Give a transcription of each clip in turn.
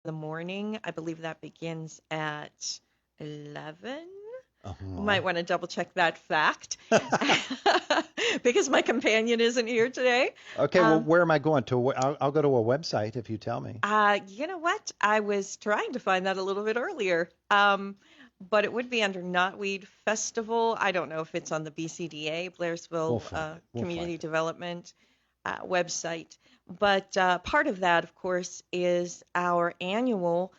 the morning. I believe that begins at 11. Uh-huh. Might want to double check that fact because my companion isn't here today. Okay, well, Um, where am I going to? I'll go to a website if you tell me. you know what? I was trying to find that a little bit earlier. But it would be under Knotweed Festival. I don't know if it's on the BCDA, We'll Blairsville find it. We'll find Community it. Development website. But part of that, of course, is our annual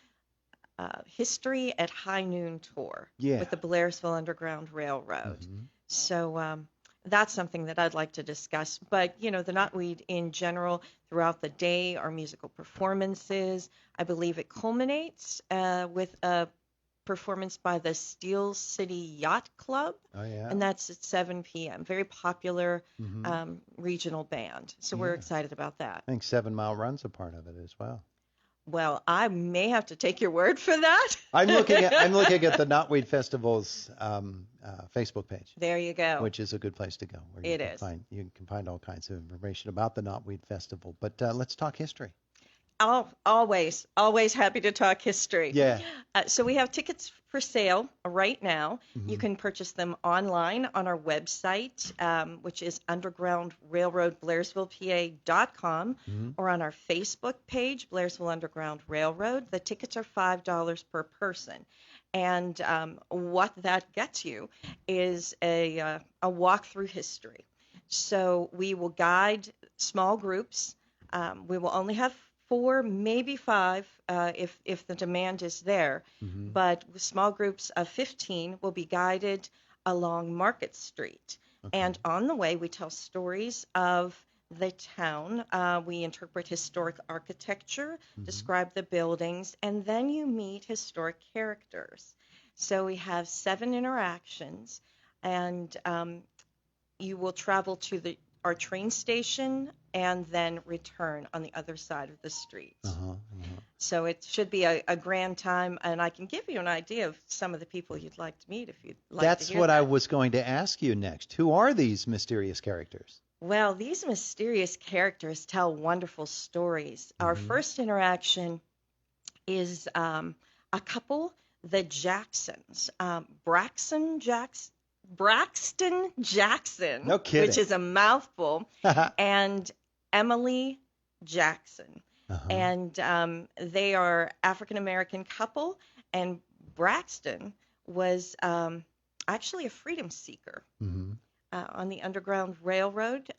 History at High Noon tour Yeah. with the Blairsville Underground Railroad. Hmm. So that's something that I'd like to discuss. But, the Knotweed in general, throughout the day, are musical performances. I believe it culminates with a performance by the Steel City Yacht Club, Oh yeah. and that's at 7 p.m. Very popular Hmm. regional band. So we're Yeah. excited about that. I think 7 Mile Run's a part of it as well. Well, I may have to take your word for that. I'm looking at the Knotweed Festival's Facebook page, There you go. which is a good place to go, where It is. you can find all kinds of information about the Knotweed Festival. But let's talk history. Always happy to talk history. Yeah. So we have tickets for sale right now. You Hmm. can purchase them online on our website, which is undergroundrailroadblairsvillepa.com, Hmm. or on our Facebook page, Blairsville Underground Railroad. The tickets are $5 per person. And what that gets you is a walk through history. So we will guide small groups. We will only have four, maybe five, if the demand is there. Hmm. But small groups of 15 will be guided along Market Street. Okay. And on the way, we tell stories of the town. We interpret historic architecture, Hmm. describe the buildings, and then you meet historic characters. So we have 7 interactions, and you will travel to our train station and then return on the other side of the street. Uh-huh. Uh-huh. So it should be a grand time, and I can give you an idea of some of the people you'd like to meet if you'd like to That's hear what I that. was going to ask you next. Who are these mysterious characters? Well, these mysterious characters tell wonderful stories. Our Hmm. first interaction is a couple, the Jacksons, Braxton Jackson, No which kidding. is a mouthful, Uh-huh. and Emily Jackson. And they are African American couple, and Braxton was actually a freedom seeker Hmm. on the Underground Railroad.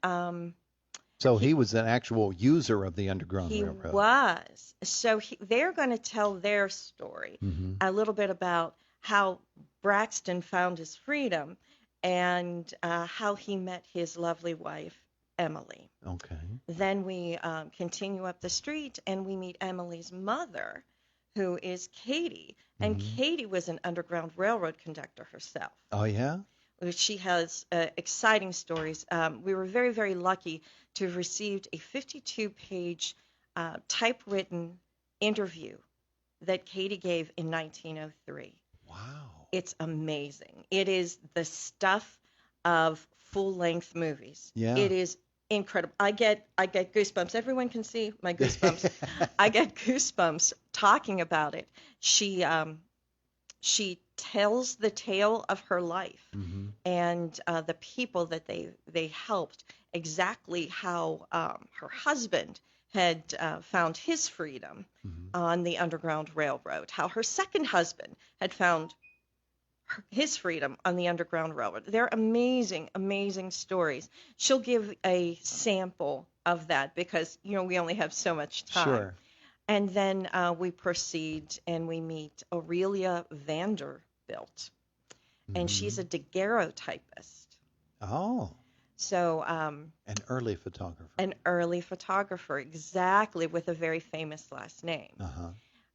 So He he was an actual user of the Underground he Railroad. was. So they're going to tell their story, Hmm. a little bit about how Braxton found his freedom and how he met his lovely wife, Emily. Okay. Then we continue up the street and we meet Emily's mother, who is Katie. And Hmm. Katie was an Underground Railroad conductor herself. Oh yeah. She has exciting stories. We were very, very lucky to have received a 52-page typewritten interview that Katie gave in 1903. Wow. It's amazing. It is the stuff of full-length movies. Yeah. It is incredible. I get goosebumps. Everyone can see my goosebumps. I get goosebumps talking about it. She tells the tale of her life Hmm. and the people that they helped, exactly how her husband had found his freedom Hmm. on the Underground Railroad, how her second husband had found his freedom on the Underground Railroad. They're amazing, amazing stories. She'll give a sample of that because we only have so much time. Sure. And then we proceed and we meet Aurelia Vanderbilt, and she's Hmm. a daguerreotypist. Oh, So, an early photographer. an early photographer, exactly, with a very famous last name. Uh-huh.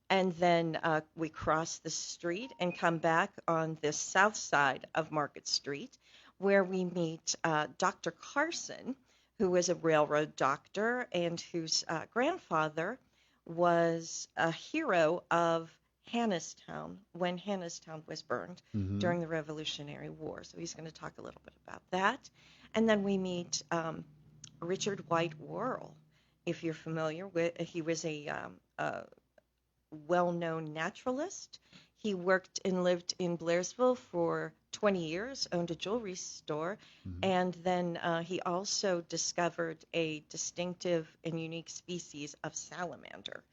And then we cross the street and come back on the south side of Market Street, where we meet Dr. Carson, who was a railroad doctor and whose grandfather was a hero of Hannistown when Hannistown was burned Hmm. during the Revolutionary War. So he's going to talk a little bit about that. And then we meet Richard White Worrell, if you're familiar with. He was a well-known naturalist. He worked and lived in Blairsville for 20 years, owned a jewelry store, Mhm. and then he also discovered a distinctive and unique species of salamander,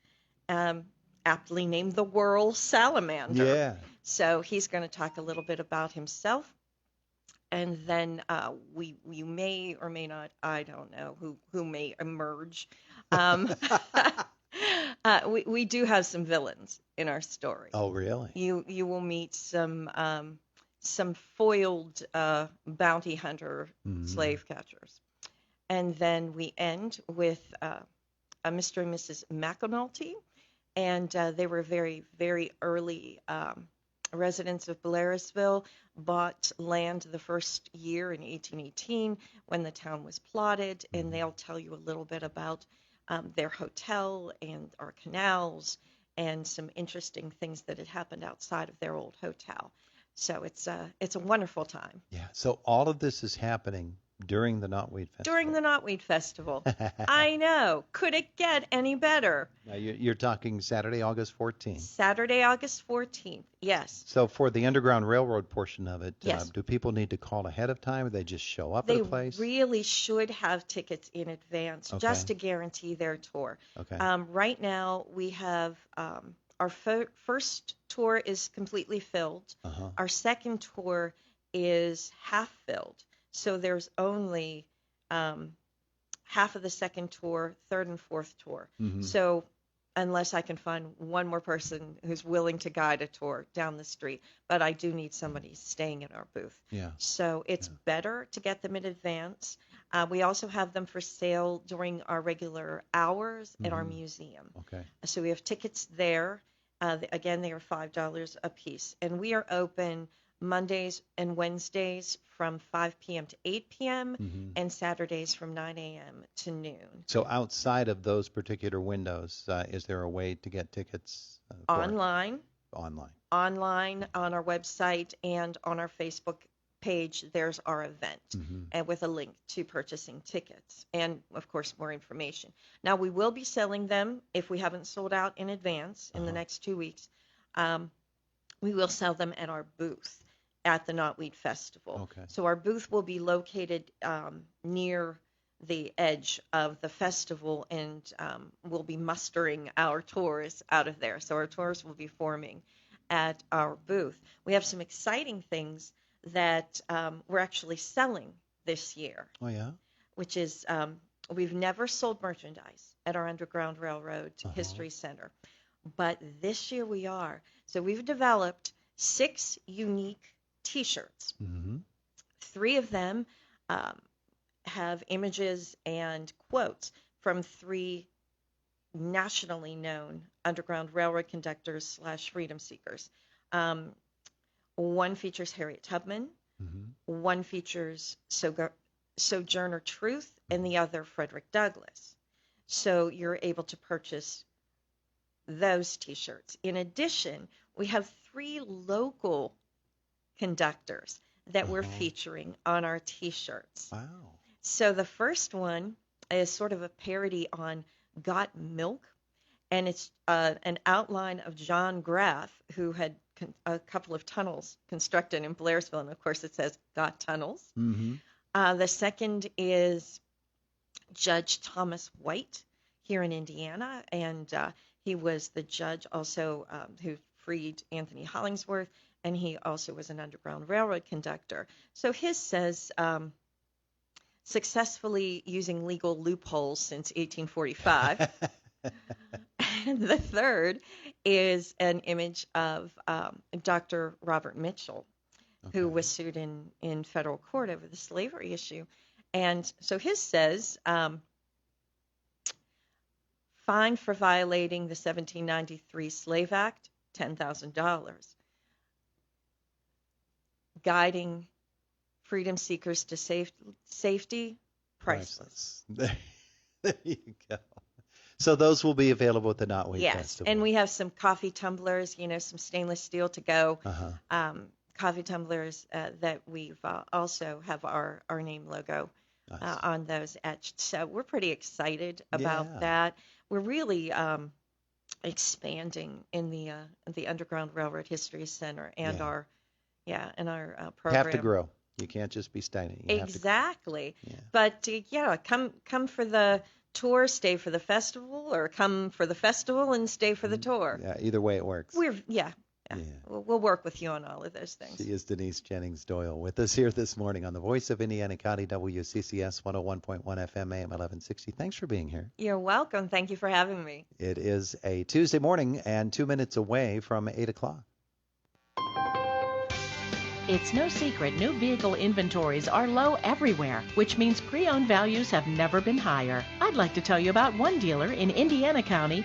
um, aptly named the Whirl salamander. Yeah. So he's going to talk a little bit about himself, and then we may or may not, I don't know who may emerge. Um, we do have some villains in our story. Oh, really? You will meet some foiled bounty hunter Mhm. slave catchers, and then we end with a Mr. and Mrs. McAnulty, and they were very early residents of Blairsville. Bought land the first year in 1818 when the town was plotted, and Mhm. they'll tell you a little bit about their hotel and our canals and some interesting things that had happened outside of their old hotel. So it's a wonderful time Yeah. So all of this is happening during the Knotweed during Festival. the Knotweed Festival. I know. Could it get any better? Now you're talking Saturday, August 14th. Saturday, August 14th. Yes. So for the Underground Railroad portion of it, Yes. do people need to call ahead of time, or they just show up at They a place? really should have tickets in advance Okay. just to guarantee their tour. Okay. Right now, we have our first tour is completely filled. Uh-huh. Our second tour is half filled. So there's only half of the second tour, third and fourth tour. Mhm. So unless I can find one more person who's willing to guide a tour down the street, but I do need somebody staying in our booth. Yeah. So it's Yeah. better to get them in advance. We also have them for sale during our regular hours at our Mhm. museum. Okay. So we have tickets there. Again, they are $5 a piece. And we are open Mondays and Wednesdays from 5 p.m. to 8 p.m. Mhm. and Saturdays from 9 a.m. to noon. So outside of those particular windows, is there a way to get tickets for it? Online, Online. online on our website and on our Facebook page, there's our event Mhm. and with a link to purchasing tickets and, of course, more information. Now, we will be selling them if we haven't sold out in advance in the Uh-huh. next 2 weeks. We will sell them at our booth at the Knotweed Festival. Okay. So our booth will be located near the edge of the festival, and we'll be mustering our tours out of there. So our tours will be forming at our booth. We have some exciting things that we're actually selling this year, Oh, yeah? which is we've never sold merchandise at our Underground Railroad Uh-huh. History Center, but this year we are. So we've developed 6 unique T-shirts. Mhm. 3 of them have images and quotes from 3 nationally known Underground Railroad conductors / freedom seekers. One features Harriet Tubman, Mhm. one features Sojourner Truth, and the other Frederick Douglass. So you're able to purchase those T-shirts. In addition, we have 3 local conductors that we're Uh-huh. featuring on our T-shirts. Wow. So the first one is sort of a parody on Got Milk, and it's an outline of John Graff, who had a couple of tunnels constructed in Blairsville, and of course it says Got Tunnels. Mhm. The second is Judge Thomas White here in Indiana, and he was the judge also who freed Anthony Hollingsworth, and he also was an Underground Railroad conductor. So his says successfully using legal loopholes since 1845. And the third is an image of Dr. Robert Mitchell, who Okay. was sued in federal court over the slavery issue. And so his says, fined for violating the 1793 Slave Act, $10,000. Guiding freedom seekers to safety, priceless. There you go. So those will be available at the Knotweed Yes, Festival. and we have some coffee tumblers, some stainless steel to go. Uh-huh. Coffee tumblers that we've also have our name logo Nice. on those etched. So we're pretty excited about Yeah. that. We're really expanding in the Underground Railroad History Center and Yeah. our You have to program. grow. You can't just be stagnant. You have to. Exactly. Yeah. But come for the tour, stay for the festival, or come for the festival and stay for the tour. Yeah, either way it works. Yeah. We'll work with you on all of those things. She is Denise Jennings Doyle with us here this morning on the Voice of Indiana County, WCCS 101.1 FM, AM 1160. Thanks for being here. You're welcome. Thank you for having me. It is a Tuesday morning and 2 minutes away from 8 o'clock. It's no secret new vehicle inventories are low everywhere, which means pre-owned values have never been higher. I'd like to tell you about one dealer in Indiana County